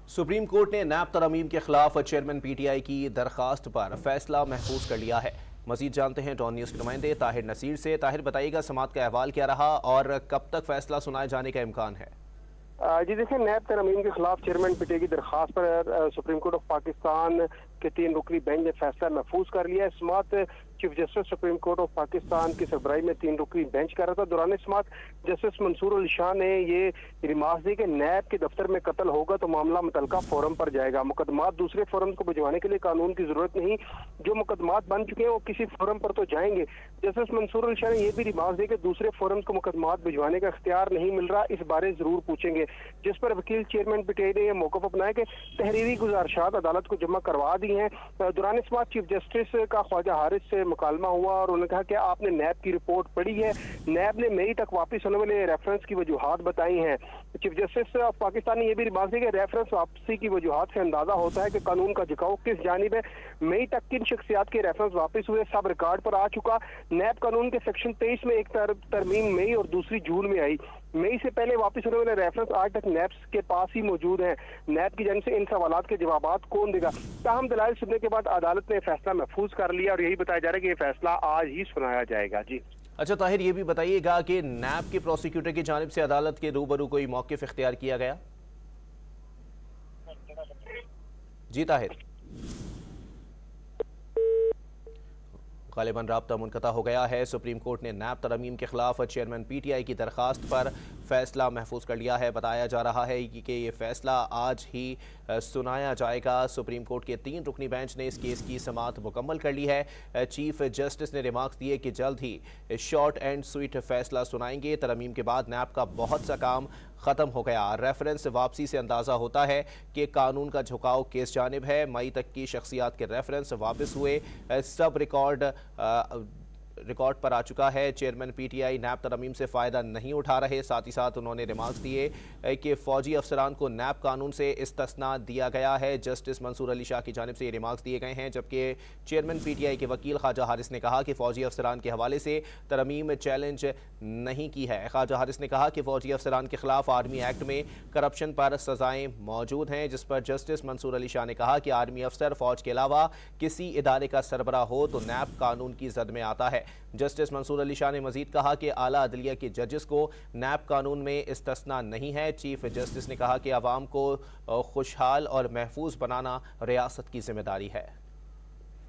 Supreme court ने नैब तरमीम के खिलाफ चेयरमैन पीटीआई की दरखास्त पर फैसला महफूज कर लिया है। मजीद जानते हैं डॉन न्यूज़ के नुमाइंदे ताहिर नसीर से। ताहिर, बताइएगा समाअत का अहवाल क्या रहा और कब तक फैसला सुनाए जाने का इम्कान है? जी देखिए, नैब तरमीम के खिलाफ चेयरमैन पीटीआई की दरखास्त पर सुप्रीम कोर्ट ऑफ पाकिस्तान के 3 रुकनी बेंच ने फैसला महफूज कर लिया है। समाअत Chief Justice Supreme Court of Pakistan की सरबराही में 3 रुकनी बेंच कर रहा था। दौरान समाअत जस्टिस मंसूर अली शाह ने ये रिमार्क दी कि नैब के दफ्तर में कत्ल होगा तो मामला मुतलका फोरम पर जाएगा। मुकदमात दूसरे फोरम को भिजवाने के लिए कानून की जरूरत नहीं, जो मुकदमात बन चुके हैं वो किसी फोरम पर तो जाएंगे। जस्टिस मंसूर अली शाह ने यह भी रिमार्क दी कि दूसरे फोरम को मुकदमात भिजवाने का इख्तियार नहीं मिल रहा, इस बारे जरूर पूछेंगे। जिस पर वकील चेयरमैन पीटीआई ने यह मौक़िफ़ अपनाया कि तहरीरी गुजारिशात अदालत को जमा करवा दी हैं। दौरान समाअत चीफ जस्टिस का ख्वाजा हारिस से मुकालमा हुआ और उन्होंने कहा कि आपने नैब की रिपोर्ट पढ़ी है, नैब ने मई तक वापस होने वाले रेफरेंस की वजूहात बताई हैं। चीफ जस्टिस ऑफ पाकिस्तान ने यह भी रिमार्क दिया कि रेफरेंस वापसी की वजूहात से अंदाजा होता है कि कानून का झुकाव किस जानिब है। मई तक किन शख्सियात के रेफरेंस वापस हुए सब रिकॉर्ड पर आ चुका। नैब कानून के सेक्शन 23 में एक तरमीम मई और दूसरी जून में आई। मई से पहले वापस होने वाले रेफरेंस आज तक नैब के पास ही मौजूद हैं। नैब की जानिब से इन सवालात के जवाबात कौन देगा? ताहम दलाइल सुनने के बाद अदालत ने फैसला महफूज कर लिया और यही बताया जा रहा है कि ये फैसला आज ही सुनाया जाएगा। जी अच्छा ताहिर, ये भी बताइएगा कि नैब के प्रोसिक्यूटर की जानिब से अदालत के रूबरू कोई मौक़िफ़ इख्तियार किया गया? जी ताहिर, गालिबन राब्ता मुनक़ता हो गया है। सुप्रीम कोर्ट ने नैब तरमीम के खिलाफ चेयरमैन पीटीआई की दरखास्त पर फैसला महफूज कर लिया है। बताया जा रहा है कि ये फैसला आज ही सुनाया जाएगा। सुप्रीम कोर्ट के 3 रुकनी बेंच ने इस केस की समाअत मुकम्मल कर ली है। चीफ जस्टिस ने रिमार्क्स दिए कि जल्द ही शॉर्ट एंड स्वीट फैसला सुनाएंगे। तरमीम के बाद नैब का बहुत सा काम ख़त्म हो गया। रेफरेंस वापसी से अंदाज़ा होता है कि कानून का झुकाव किस जानिब है। मई तक की शख्सियात के रेफरेंस वापस हुए, सब रिकॉर्ड पर आ चुका है। चेयरमैन पीटीआई नैब तरमीम से फ़ायदा नहीं उठा रहे। साथ ही साथ उन्होंने रिमार्क्स दिए कि फ़ौजी अफसरान को नैब कानून से इस्तिस्ना दिया गया है। जस्टिस मंसूर अली शाह की जानिब से ये रिमार्क्स दिए गए हैं, जबकि चेयरमैन पीटीआई के वकील ख्वाजा हारिस ने कहा कि फ़ौजी अफसरान के हवाले से तरमीम चैलेंज नहीं की है। ख्वाजा हारिस ने कहा कि फ़ौजी अफसरान के खिलाफ आर्मी एक्ट में करप्शन पर सज़ाएँ मौजूद हैं, जिस पर जस्टिस मंसूर अली शाह ने कहा कि आर्मी अफसर फ़ौज के अलावा किसी इदारे का सरबराह हो तो नैब कानून की जद में आता है। जस्टिस मंसूर अली शाह ने मजीद कहा कि आला अदलिया के जजेस को नैब कानून में इस्तिस्ना नहीं है। चीफ जस्टिस ने कहा कि अवाम को खुशहाल और महफूज बनाना रियासत की जिम्मेदारी है।